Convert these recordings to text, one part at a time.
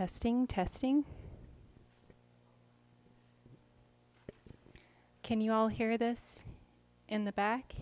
Testing, testing. Can you all hear this in the back?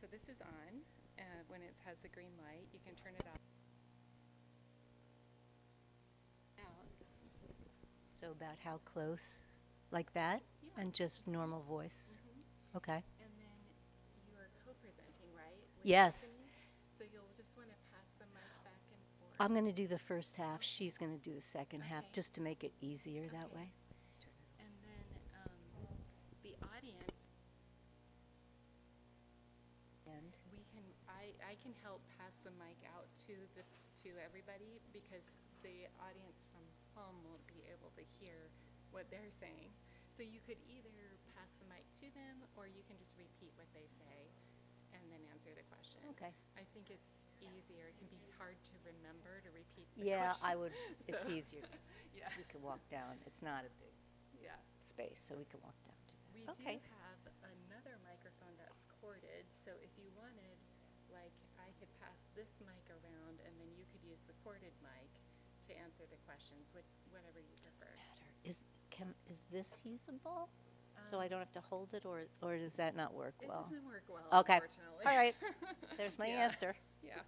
So this is on. When it has the green light, you can turn it off. So about how close? Like that? Yeah. And just normal voice? Okay. And then you are co-presenting, right? with Yes. Tiffany? So you'll just want to pass the mic back and forth. I'm going to do the first half. She's going to do the second half, Okay. just to make it easier that Okay. way. And then the audience, And I can help pass the mic out to everybody because the audience from home won't be able to hear what they're saying. So you could either pass the mic to them or you can just repeat what they say and then answer the question. Okay. I think it's easier. It can be hard to remember to repeat the yeah, question. I would. It's So, easier. Yeah. We can walk down. It's not a big Yeah. space, so we can walk down to that. We Okay. do have another microphone that's corded, so if you wanted, like, I could pass this mic around and then you could use the corded mic to answer the questions, whatever you prefer. Matter. Is this usable? So I don't have to hold it, or does that not work It well? doesn't work well, Okay. unfortunately. All right. There's my Yeah. answer. Yeah.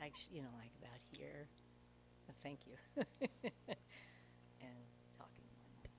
actually, like about here. Thank you. And talking normal.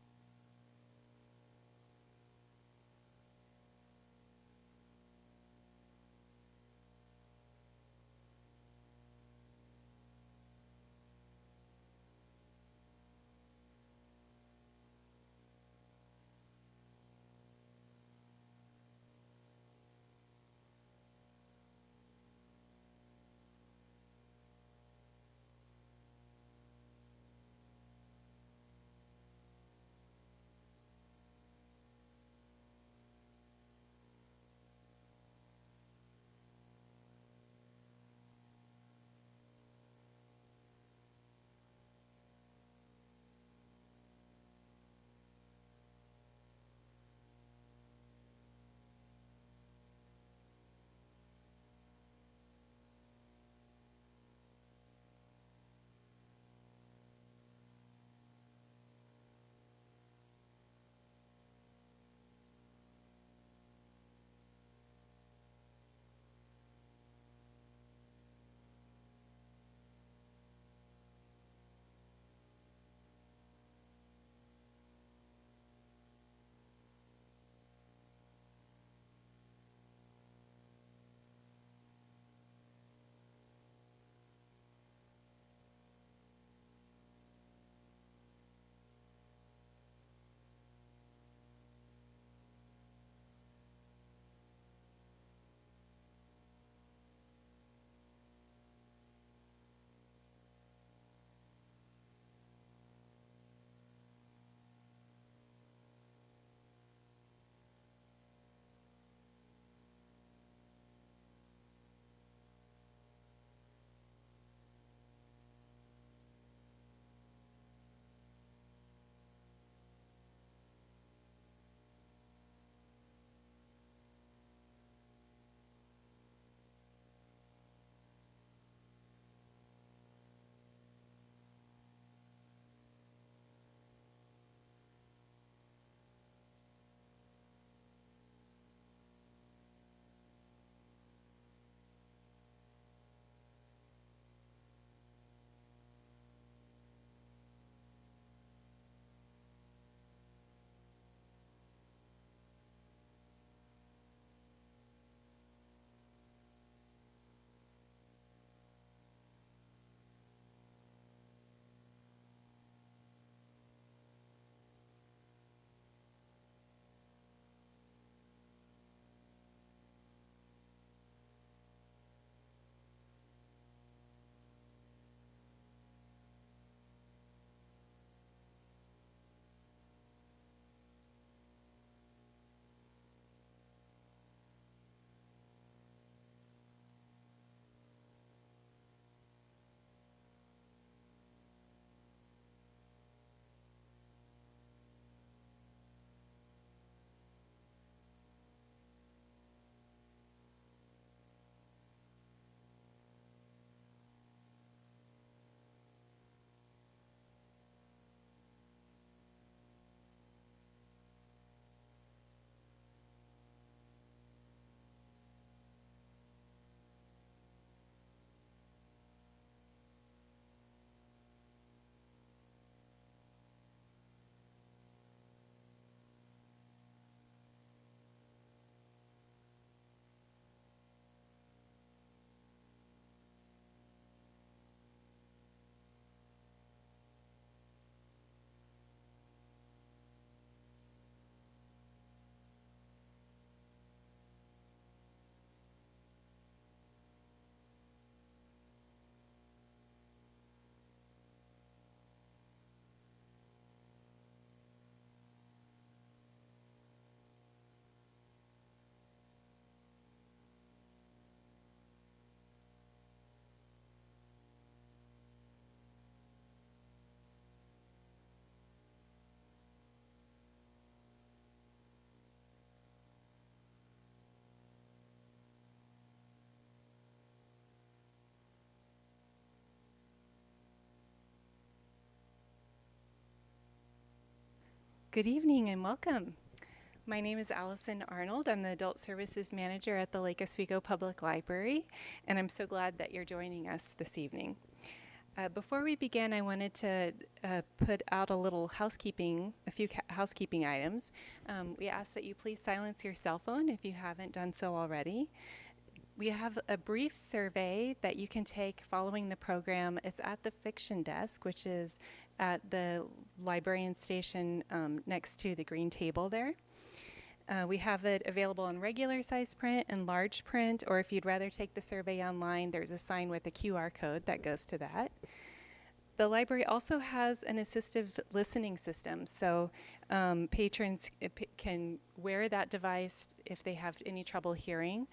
Good evening and welcome. My name is Allison Arnold. I'm the Adult Services Manager at the Lake Oswego Public Library, and I'm so glad that you're joining us this evening. Before we begin, I wanted to put out a few housekeeping items. We ask that you please silence your cell phone if you haven't done so already. We have a brief survey that you can take following the program. It's at the fiction desk, which is at the librarian station next to the green table there. We have it available in regular size print and large print, or if you'd rather take the survey online, there's a sign with a QR code that goes to that. The library also has an assistive listening system, so patrons can wear that device if they have any trouble hearing,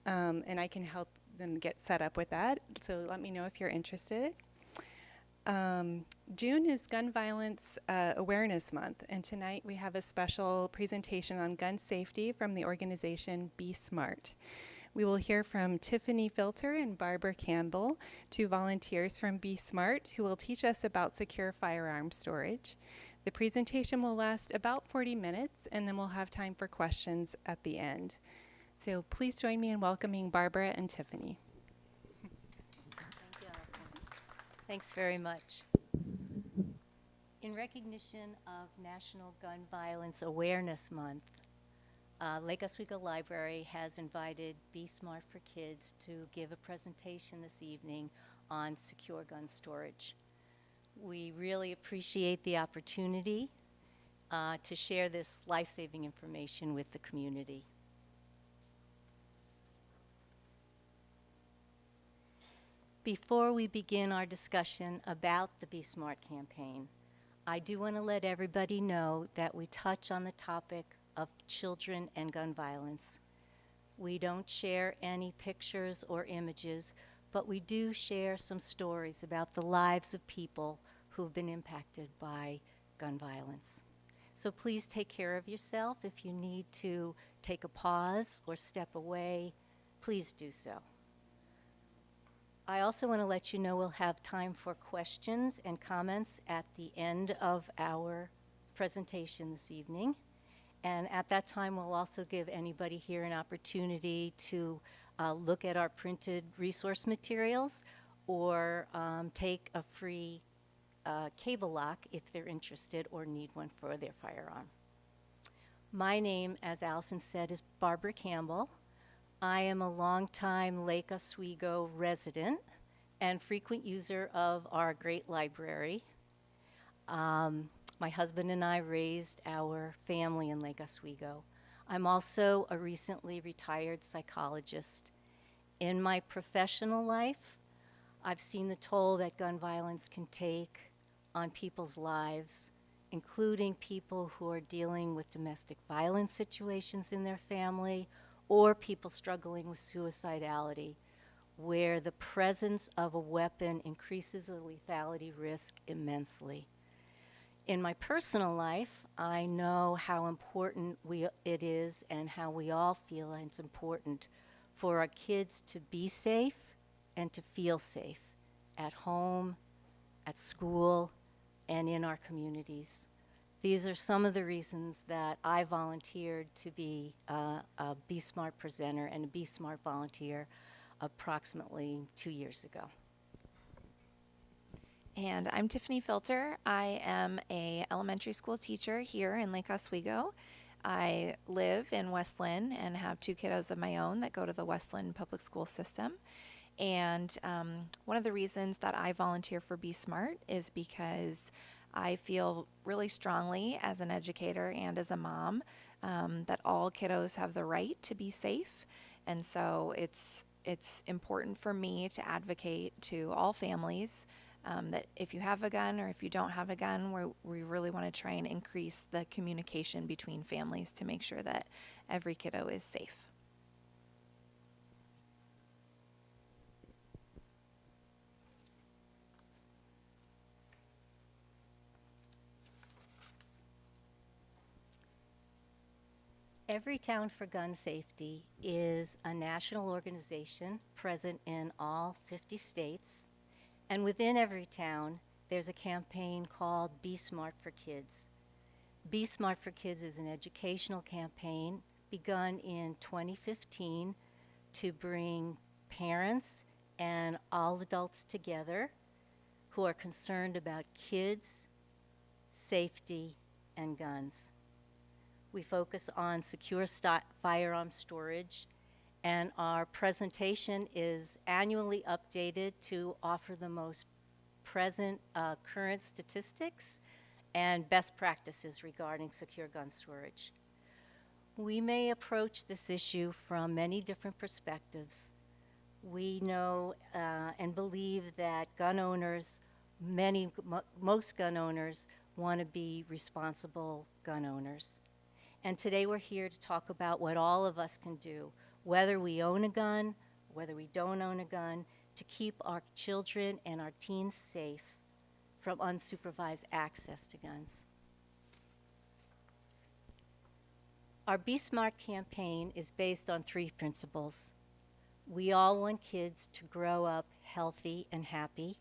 and I can help them get set up with that, so let me know if you're interested. June is Gun Violence Awareness Month, and tonight we have a special presentation on gun safety from the organization Be Smart. We will hear from Tiffany Filter and Barbara Campbell, two volunteers from Be Smart, who will teach us about secure firearm storage. The presentation will last about 40 minutes, and then we'll have time for questions at the end. So please join me in welcoming Barbara and Tiffany. Thank you, Allison. Thanks very much. In recognition of National Gun Violence Awareness Month, Lake Oswego Library has invited Be Smart for Kids to give a presentation this evening on secure gun storage. We really appreciate the opportunity to share this life-saving information with the community. Before we begin our discussion about the Be Smart campaign, I do want to let everybody know that we touch on the topic of children and gun violence. We don't share any pictures or images, but we do share some stories about the lives of people who've been impacted by gun violence. So please take care of yourself. If you need to take a pause or step away, please do so. I also want to let you know we'll have time for questions and comments at the end of our presentation this evening. And at that time, we'll also give anybody here an opportunity to look at our printed resource materials or take a free cable lock if they're interested or need one for their firearm. My name, as Allison said, is Barbara Campbell. I am a longtime Lake Oswego resident and frequent user of our great library. My husband and I raised our family in Lake Oswego. I'm also a recently retired psychologist. In my professional life, I've seen the toll that gun violence can take on people's lives, including people who are dealing with domestic violence situations in their family or people struggling with suicidality, where the presence of a weapon increases the lethality risk immensely. In my personal life, I know how important it is and how we all feel it's important for our kids to be safe and to feel safe at home, at school, and in our communities. These are some of the reasons that I volunteered to be a Be Smart presenter and a Be Smart volunteer approximately 2 years ago. And I'm Tiffany Filter. I am a elementary school teacher here in Lake Oswego. I live in West Linn and have 2 kiddos of my own that go to the West Linn public school system. And one of the reasons that I volunteer for Be Smart is because I feel really strongly as an educator and as a mom that all kiddos have the right to be safe. And so it's important for me to advocate to all families that if you have a gun or if you don't have a gun, we really want to try and increase the communication between families to make sure that every kiddo is safe. Everytown for Gun Safety is a national organization present in all 50 states. And within Everytown, there's a campaign called Be Smart for Kids. Be Smart for Kids is an educational campaign begun in 2015 to bring parents and all adults together who are concerned about kids, safety, and guns. We focus on secure firearm storage, and our presentation is annually updated to offer the most present current statistics and best practices regarding secure gun storage. We may approach this issue from many different perspectives. We know and believe that gun owners, most gun owners, want to be responsible gun owners. And today we're here to talk about what all of us can do, whether we own a gun, whether we don't own a gun, to keep our children and our teens safe from unsupervised access to guns. Our Be Smart campaign is based on 3 principles. We all want kids to grow up healthy and happy.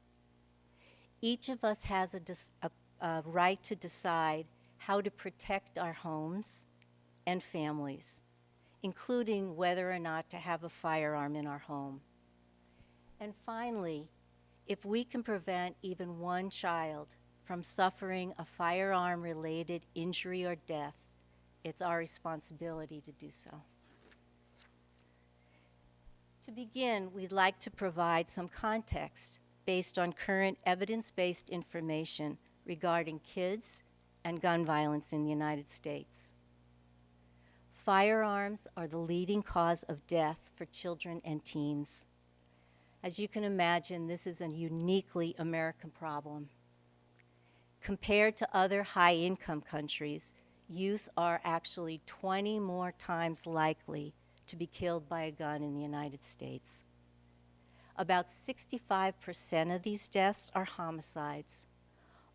Each of us has a right to decide how to protect our homes and families, including whether or not to have a firearm in our home. And finally, if we can prevent even one child from suffering a firearm-related injury or death, it's our responsibility to do so. To begin, we'd like to provide some context based on current evidence-based information regarding kids and gun violence in the United States. Firearms are the leading cause of death for children and teens. As you can imagine, this is a uniquely American problem. Compared to other high-income countries, youth are actually 20 more times likely to be killed by a gun in the United States. About 65% of these deaths are homicides.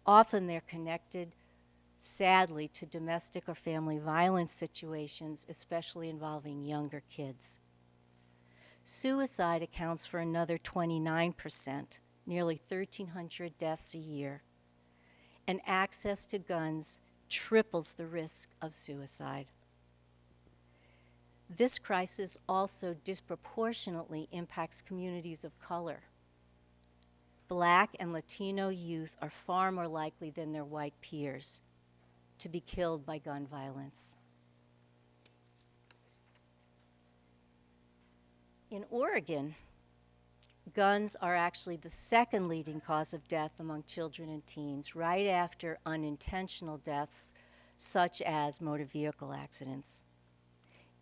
Often they're connected, sadly, to domestic or family violence situations, especially involving younger kids. Suicide accounts for another 29%, nearly 1,300 deaths a year. And access to guns triples the risk of suicide. This crisis also disproportionately impacts communities of color. Black and Latino youth are far more likely than their white peers to be killed by gun violence. In Oregon, guns are actually the second leading cause of death among children and teens, right after unintentional deaths such as motor vehicle accidents.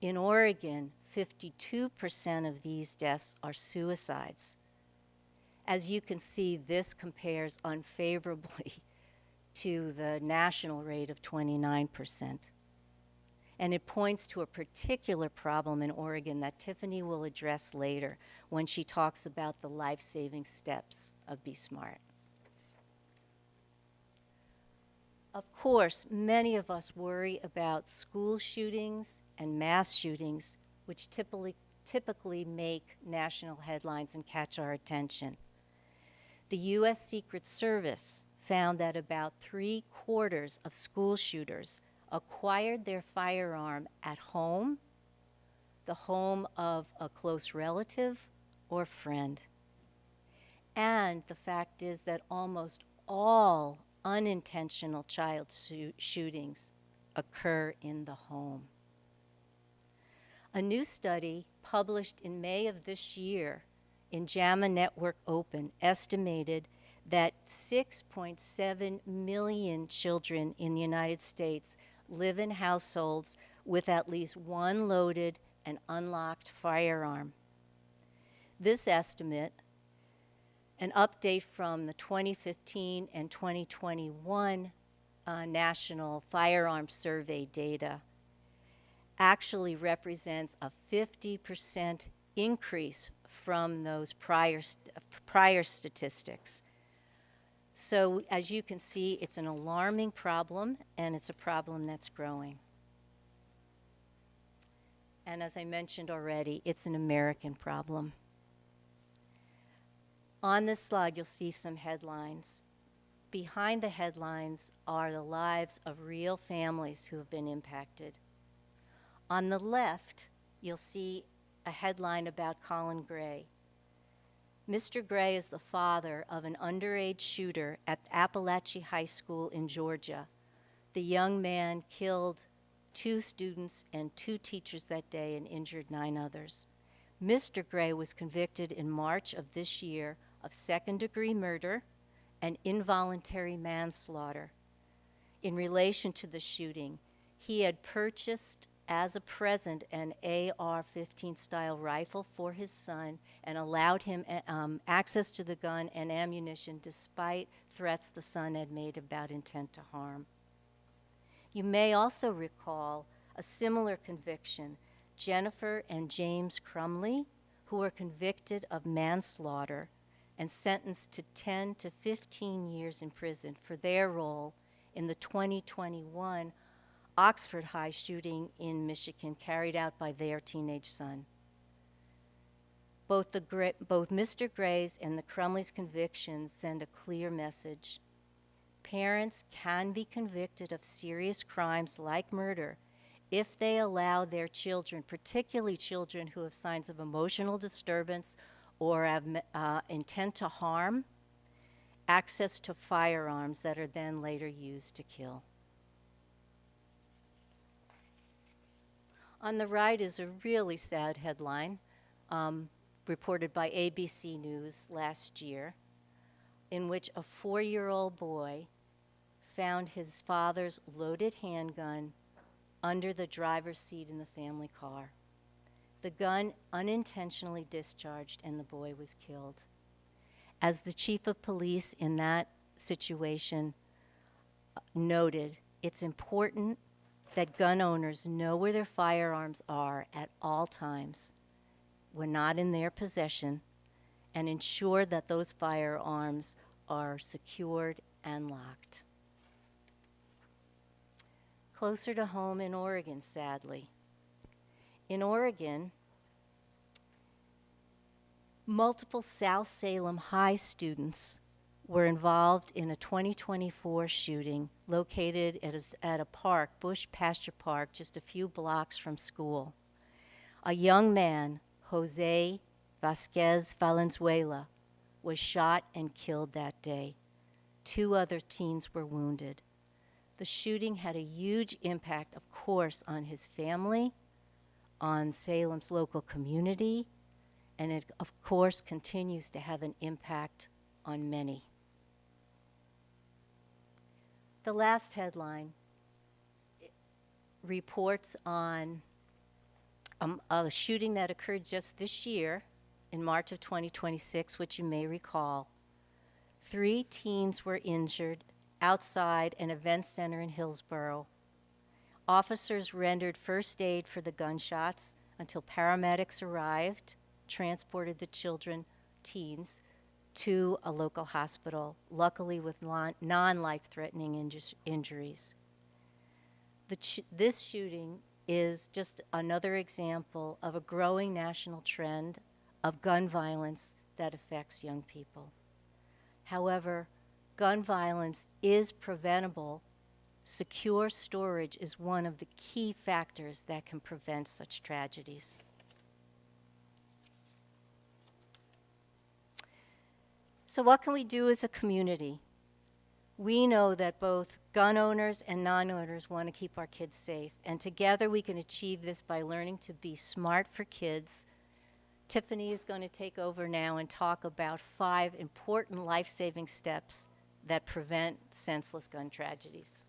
In Oregon, 52% of these deaths are suicides. As you can see, this compares unfavorably to the national rate of 29%. And it points to a particular problem in Oregon that Tiffany will address later when she talks about the life-saving steps of Be Smart. Of course, many of us worry about school shootings and mass shootings, which typically make national headlines and catch our attention. The U.S. Secret Service found that about 3/4 of school shooters acquired their firearm at home, the home of a close relative or friend. And the fact is that almost all unintentional child shootings occur in the home. A new study published in May of this year in JAMA Network Open estimated that 6.7 million children in the United States live in households with at least one loaded and unlocked firearm. This estimate, an update from the 2015 and 2021 National Firearms Survey data, actually represents a 50% increase from those prior statistics. So as you can see, it's an alarming problem, and it's a problem that's growing. And as I mentioned already, it's an American problem. On this slide, you'll see some headlines. behind the headlines are the lives of real families who have been impacted. On the left, you'll see a headline about Colin Gray. Mr. Gray is the father of an underage shooter at Appalachia High School in Georgia. The young man killed 2 students and 2 teachers that day and injured 9 others. Mr. Gray was convicted in March of this year of second-degree murder and involuntary manslaughter. In relation to the shooting, he had purchased as a present an AR-15 style rifle for his son and allowed him access to the gun and ammunition despite threats the son had made about intent to harm. You may also recall a similar conviction, Jennifer and James Crumley, who were convicted of manslaughter and sentenced to 10 to 15 years in prison for their role in the 2021 Oxford High shooting in Michigan carried out by their teenage son. Both Mr. Gray's and the Crumley's convictions send a clear message. Parents can be convicted of serious crimes like murder if they allow their children, particularly children who have signs of emotional disturbance or have intent to harm, access to firearms that are then later used to kill. On the right is a really sad headline reported by ABC News last year, in which a 4-year-old boy found his father's loaded handgun under the driver's seat in the family car. The gun unintentionally discharged and the boy was killed. As the chief of police in that situation noted, it's important that gun owners know where their firearms are at all times when not in their possession, and ensure that those firearms are secured and locked. Closer to home in Oregon, sadly. In Oregon, multiple South Salem High students were involved in a 2024 shooting located at a park, Bush Pasture Park, just a few blocks from school. A young man, Jose Vasquez Valenzuela, was shot and killed that day. 2 other teens were wounded. The shooting had a huge impact, of course, on his family, on Salem's local community, and it, of course, continues to have an impact on many. The last headline reports on a shooting that occurred just this year in March of 2026, which you may recall. 3 teens were injured outside an event center in Hillsborough. Officers rendered first aid for the gunshots until paramedics arrived, transported the teens, to a local hospital, luckily with non-life-threatening injuries. This shooting is just another example of a growing national trend of gun violence that affects young people. However, gun violence is preventable. Secure storage is one of the key factors that can prevent such tragedies. So what can we do as a community? We know that both gun owners and non-owners want to keep our kids safe, and together we can achieve this by learning to be smart for kids. Tiffany is going to take over now and talk about 5 important life-saving steps that prevent senseless gun tragedies.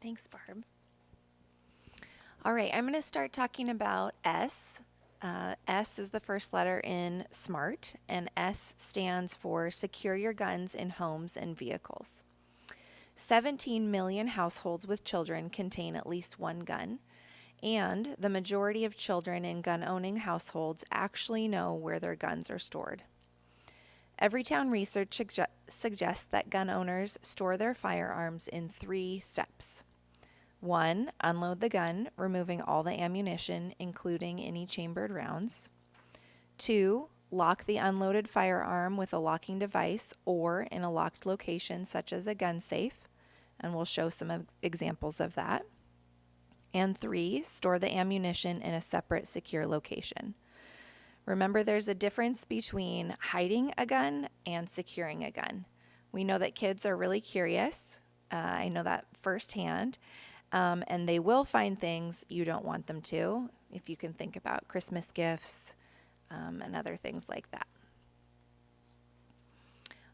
Thanks, Barb. All right, I'm going to start talking about S. S is the first letter in SMART, and S stands for Secure Your Guns in Homes and Vehicles. 17 million households with children contain at least one gun, and the majority of children in gun-owning households actually know where their guns are stored. Everytown research suggests that gun owners store their firearms in 3 steps. 1, unload the gun, removing all the ammunition, including any chambered rounds. 2, lock the unloaded firearm with a locking device or in a locked location such as a gun safe, and we'll show some examples of that. And 3, store the ammunition in a separate secure location. Remember, there's a difference between hiding a gun and securing a gun. We know that kids are really curious. I know that firsthand. And they will find things you don't want them to, if you can think about Christmas gifts and other things like that.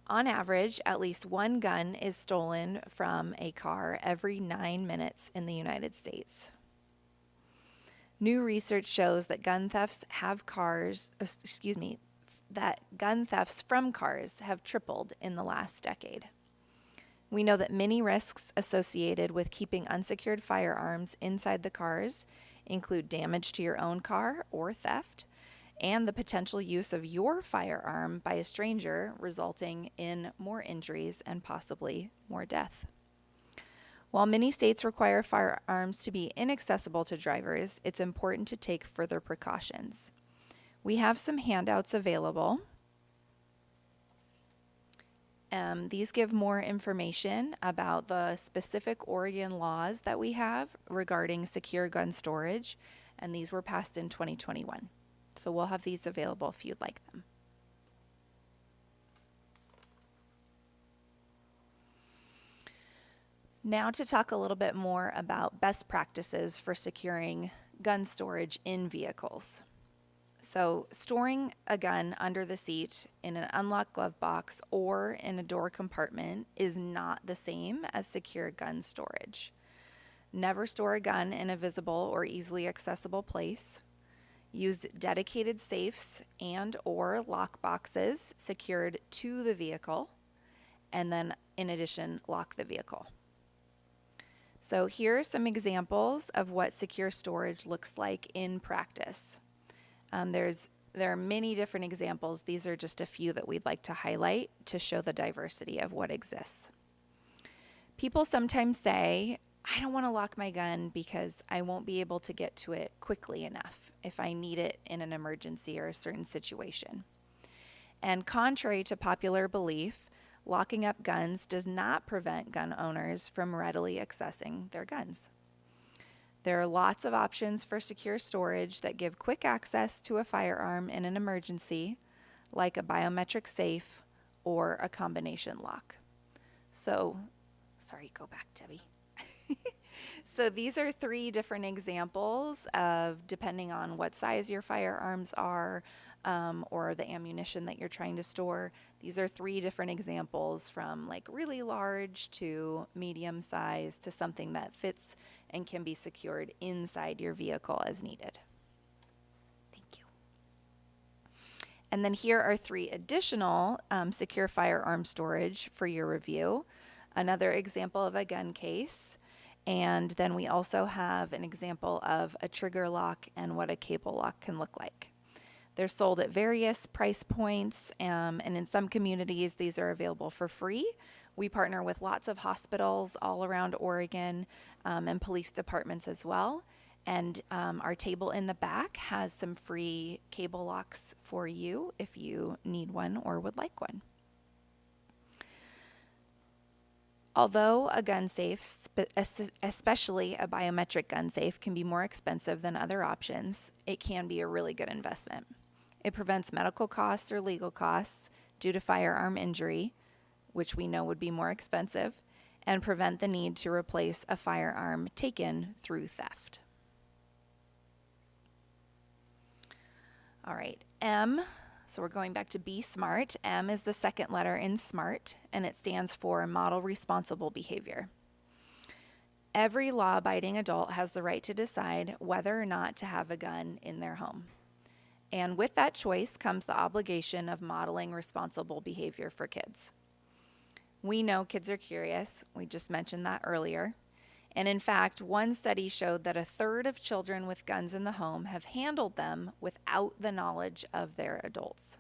On average, at least one gun is stolen from a car every 9 minutes in the United States. New research shows that gun thefts from cars have tripled in the last decade. We know that many risks associated with keeping unsecured firearms inside the cars include damage to your own car or theft, and the potential use of your firearm by a stranger resulting in more injuries and possibly more death. While many states require firearms to be inaccessible to drivers, it's important to take further precautions. We have some handouts available. These give more information about the specific Oregon laws that we have regarding secure gun storage, and these were passed in 2021. So we'll have these available if you'd like them. Now to talk a little bit more about best practices for securing gun storage in vehicles. So storing a gun under the seat in an unlocked glove box or in a door compartment is not the same as secure gun storage. Never store a gun in a visible or easily accessible place. Use dedicated safes and or lock boxes secured to the vehicle, and then in addition, lock the vehicle. So here are some examples of what secure storage looks like in practice. There are many different examples. These are just a few that we'd like to highlight to show the diversity of what exists. People sometimes say, I don't want to lock my gun because I won't be able to get to it quickly enough if I need it in an emergency or a certain situation. And contrary to popular belief, locking up guns does not prevent gun owners from readily accessing their guns. There are lots of options for secure storage that give quick access to a firearm in an emergency, like a biometric safe or a combination lock. So, go back, Debbie. So these are 3 different examples of, depending on what size your firearms are, or the ammunition that you're trying to store. These are 3 different examples, from like really large to medium size to something that fits and can be secured inside your vehicle as needed. Thank you. And then here are 3 additional secure firearm storage for your review. Another example of a gun case. And then we also have an example of a trigger lock and what a cable lock can look like. They're sold at various price points, and in some communities, these are available for free. We partner with lots of hospitals all around Oregon, and police departments as well. And our table in the back has some free cable locks for you if you need one or would like one. Although a gun safe, especially a biometric gun safe, can be more expensive than other options, it can be a really good investment. It prevents medical costs or legal costs due to firearm injury, which we know would be more expensive, and prevent the need to replace a firearm taken through theft. All right, M. So we're going back to be smart. M is the second letter in SMART, and it stands for model responsible behavior. Every law-abiding adult has the right to decide whether or not to have a gun in their home. And with that choice comes the obligation of modeling responsible behavior for kids. We know kids are curious. We just mentioned that earlier. And in fact, one study showed that 1/3 of children with guns in the home have handled them without the knowledge of their adults.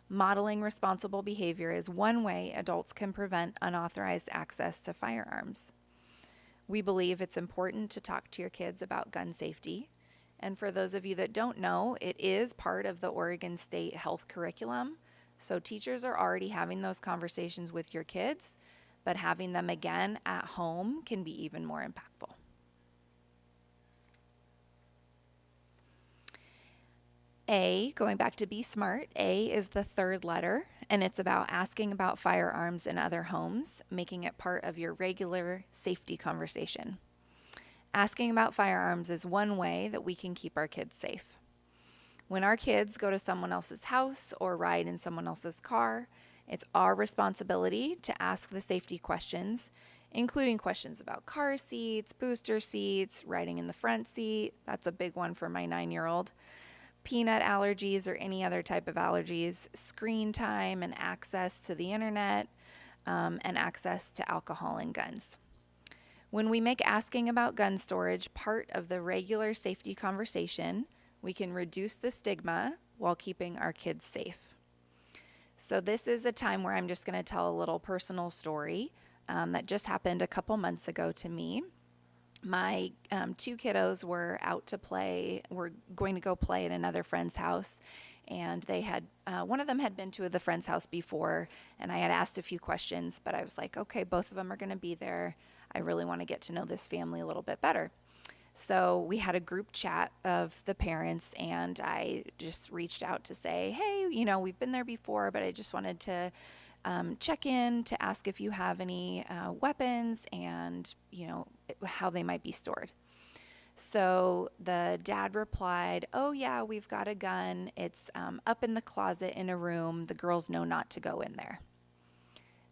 Modeling responsible behavior is one way adults can prevent unauthorized access to firearms. We believe it's important to talk to your kids about gun safety, And for those of you that don't know, it is part of the Oregon State health curriculum. So teachers are already having those conversations with your kids, but having them again at home can be even more impactful. A, going back to be smart, A is the third letter, and it's about asking about firearms in other homes, making it part of your regular safety conversation. Asking about firearms is one way that we can keep our kids safe. When our kids go to someone else's house or ride in someone else's car, it's our responsibility to ask the safety questions, including questions about car seats, booster seats, riding in the front seat. That's a big one for my 9-year-old. Peanut allergies or any other type of allergies, screen time and access to the internet, and access to alcohol and guns. When we make asking about gun storage part of the regular safety conversation, we can reduce the stigma while keeping our kids safe. So this is a time where I'm just going to tell a little personal story that just happened a couple months ago to me. My 2 kiddos were out to play, were going to go play at another friend's house, and they had, one of them had been to the friend's house before, and I had asked a few questions, but I was like, okay, both of them are going to be there. I really want to get to know this family a little bit better. So we had a group chat of the parents, and I just reached out to say, hey, we've been there before, but I just wanted to check in to ask if you have any weapons and, how they might be stored. So the dad replied, oh yeah, we've got a gun. It's up in the closet in a room. The girls know not to go in there.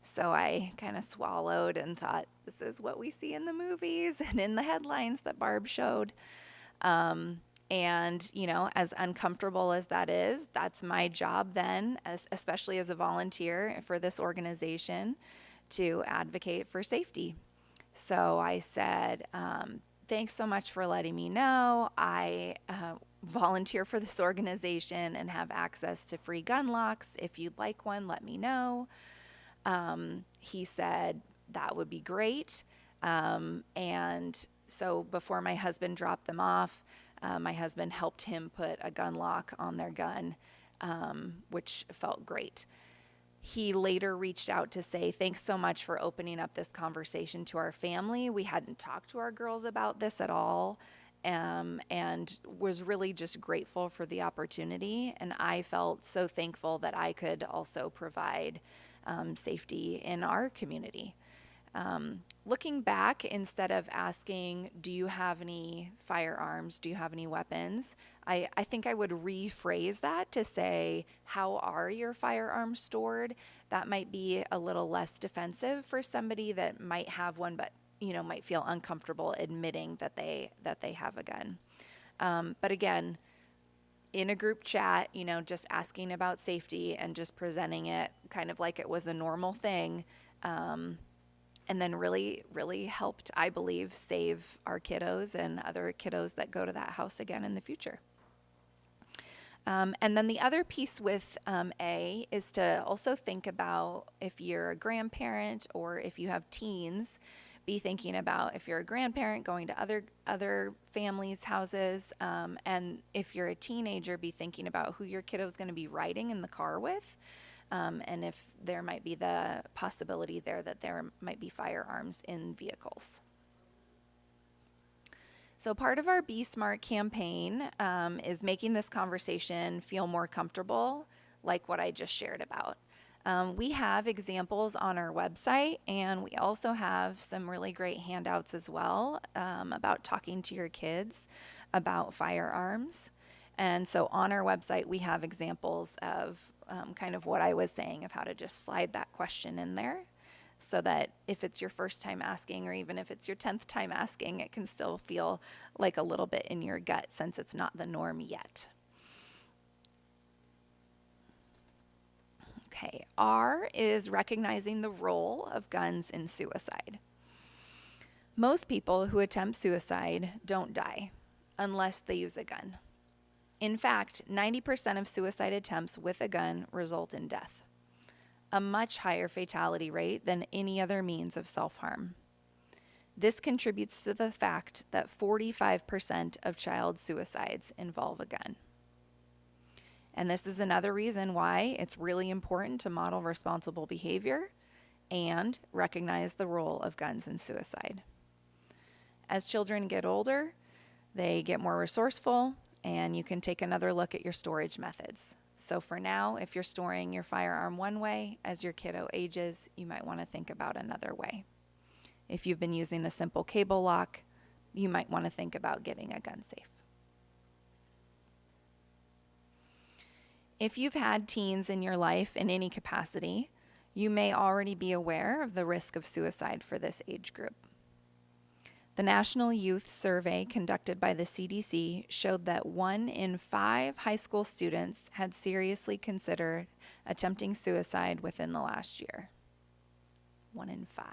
So I kind of swallowed and thought, this is what we see in the movies and in the headlines that Barb showed. And, as uncomfortable as that is, that's my job then, especially as a volunteer for this organization, to advocate for safety. So I said, thanks so much for letting me know. I volunteer for this organization and have access to free gun locks. If you'd like one, let me know. He said, that would be great. And so before my husband dropped them off, my husband helped him put a gun lock on their gun, which felt great. He later reached out to say, thanks so much for opening up this conversation to our family. We hadn't talked to our girls about this at all, and was really just grateful for the opportunity. And I felt so thankful that I could also provide safety in our community. Looking back, instead of asking, do you have any firearms? Do you have any weapons? I think I would rephrase that to say, how are your firearms stored? That might be a little less defensive for somebody that might have one, but might feel uncomfortable admitting that they have a gun. But again, in a group chat, just asking about safety and just presenting it kind of like it was a normal thing. And then really, really helped, I believe, save our kiddos and other kiddos that go to that house again in the future. And then the other piece with A is to also think about, if you're a grandparent or if you have teens, be thinking about, if you're a grandparent, going to other families' houses, and if you're a teenager, be thinking about who your kiddo is going to be riding in the car with. And if there might be the possibility there that there might be firearms in vehicles. So part of our Be Smart campaign is making this conversation feel more comfortable, like what I just shared about. We have examples on our website, and we also have some really great handouts as well about talking to your kids about firearms. And so on our website, we have examples of kind of what I was saying, of how to just slide that question in there, so that if it's your first time asking, or even if it's your 10th time asking, it can still feel like a little bit in your gut, since it's not the norm yet. Okay, R is recognizing the role of guns in suicide. Most people who attempt suicide don't die unless they use a gun. In fact, 90% of suicide attempts with a gun result in death, a much higher fatality rate than any other means of self-harm. This contributes to the fact that 45% of child suicides involve a gun. And this is another reason why it's really important to model responsible behavior and recognize the role of guns in suicide. As children get older, they get more resourceful, and you can take another look at your storage methods. So for now, if you're storing your firearm one way, as your kiddo ages, you might want to think about another way. If you've been using a simple cable lock, you might want to think about getting a gun safe. If you've had teens in your life in any capacity, you may already be aware of the risk of suicide for this age group. The National Youth Survey conducted by the CDC showed that 1 in 5 high school students had seriously considered attempting suicide within the last year. 1 in 5.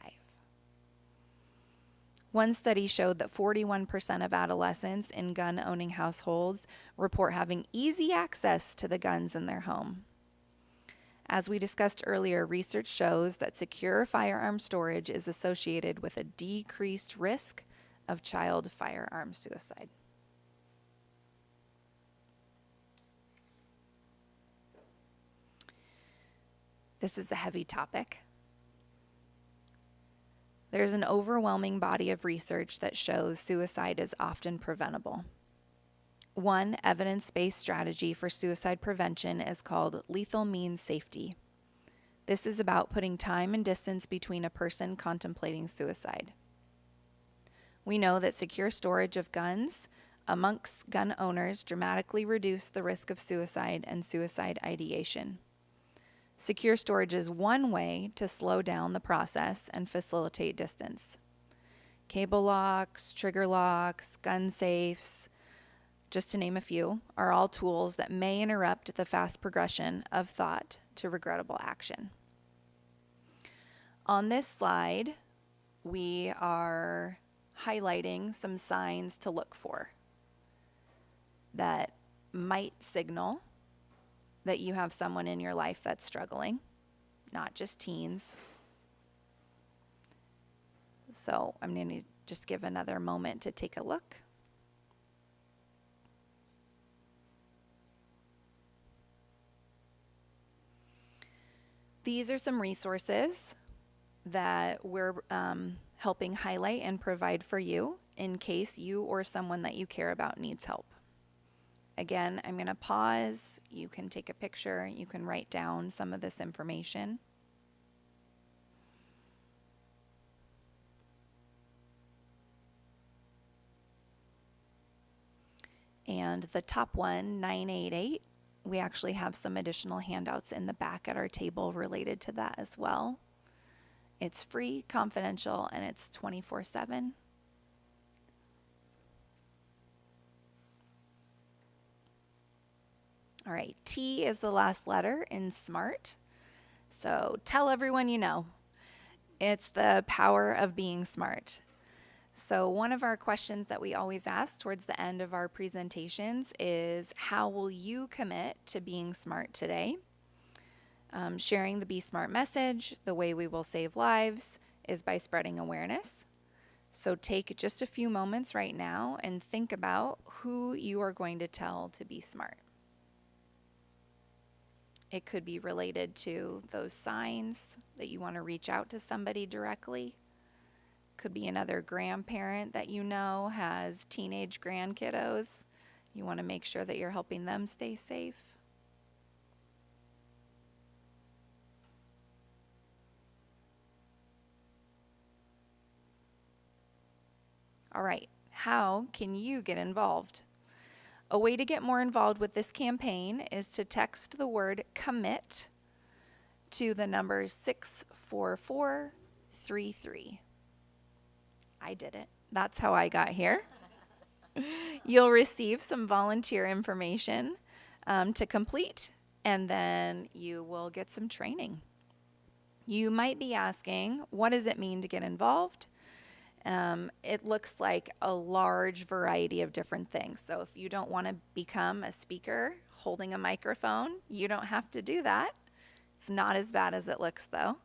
One study showed that 41% of adolescents in gun-owning households report having easy access to the guns in their home. As we discussed earlier, research shows that secure firearm storage is associated with a decreased risk of child firearm suicide. This is a heavy topic. There's an overwhelming body of research that shows suicide is often preventable. One evidence-based strategy for suicide prevention is called lethal means safety. This is about putting time and distance between a person contemplating suicide. We know that secure storage of guns amongst gun owners dramatically reduce the risk of suicide and suicide ideation. Secure storage is one way to slow down the process and facilitate distance. Cable locks, trigger locks, gun safes, just to name a few, are all tools that may interrupt the fast progression of thought to regrettable action. On this slide, we are highlighting some signs to look for that might signal that you have someone in your life that's struggling, not just teens. So I'm going to just give another moment to take a look. These are some resources that we're helping highlight and provide for you in case you or someone that you care about needs help. Again, I'm going to pause. You can take a picture. You can write down some of this information. And the top one, 988, we actually have some additional handouts in the back at our table related to that as well. It's free, confidential, and it's 24/7. All right, T is the last letter in SMART. So tell everyone you know. It's the power of being smart. So one of our questions that we always ask towards the end of our presentations is, how will you commit to being smart today? Sharing the Be Smart message, the way we will save lives, is by spreading awareness. So take just a few moments right now and think about who you are going to tell to be smart. It could be related to those signs that you want to reach out to somebody directly. Could be another grandparent that you know has teenage grandkiddos. You want to make sure that you're helping them stay safe. All right, how can you get involved? A way to get more involved with this campaign is to text the word commit to the number 64433. I did it. That's how I got here. You'll receive some volunteer information to complete, and then you will get some training. You might be asking, what does it mean to get involved? It looks like a large variety of different things. So if you don't want to become a speaker holding a microphone, you don't have to do that. It's not as bad as it looks, though.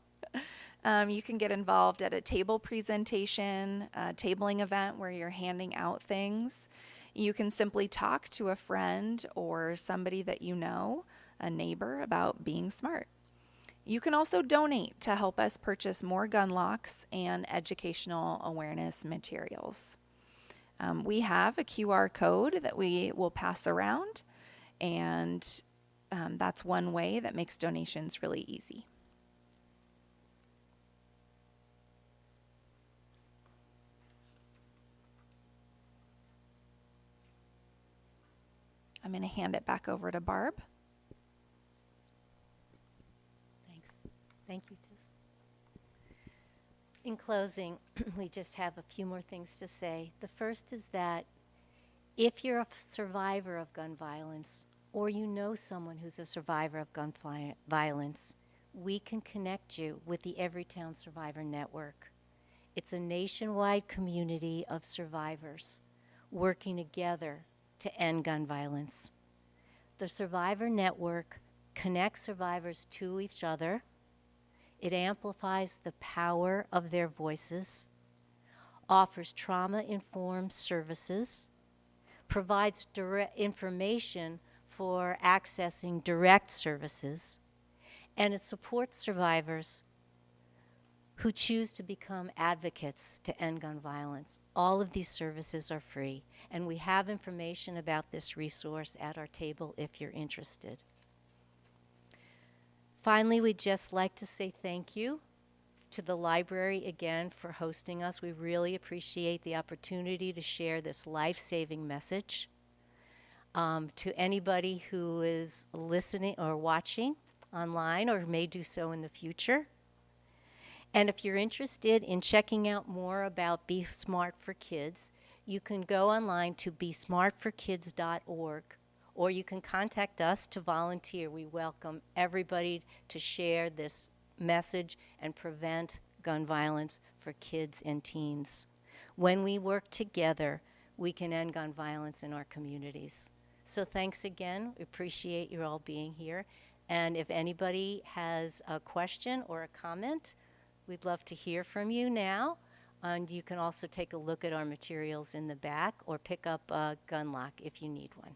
You can get involved at a table presentation, a tabling event where you're handing out things. You can simply talk to a friend or somebody that you know, a neighbor, about being smart. You can also donate to help us purchase more gun locks and educational awareness materials. We have a QR code that we will pass around, and that's one way that makes donations really easy. I'm going to hand it back over to Barb. Thanks. Thank you, Tiff. In closing, we just have a few more things to say. The first is that if you're a survivor of gun violence, or you know someone who's a survivor of gun violence, we can connect you with the Everytown Survivor Network. It's a nationwide community of survivors working together to end gun violence. The Survivor Network connects survivors to each other. It amplifies the power of their voices, offers trauma-informed services, provides direct information for accessing direct services, and it supports survivors who choose to become advocates to end gun violence. All of these services are free, and we have information about this resource at our table if you're interested. Finally, we'd just like to say thank you to the library again for hosting us. We really appreciate the opportunity to share this life-saving message. To anybody who is listening or watching online or may do so in the future. And if you're interested in checking out more about Be Smart for Kids, you can go online to besmartforkids.org, or you can contact us to volunteer. We welcome everybody to share this message and prevent gun violence for kids and teens. When we work together, we can end gun violence in our communities. So thanks again. We appreciate you all being here. And if anybody has a question or a comment, we'd love to hear from you now. And you can also take a look at our materials in the back or pick up a gun lock if you need one.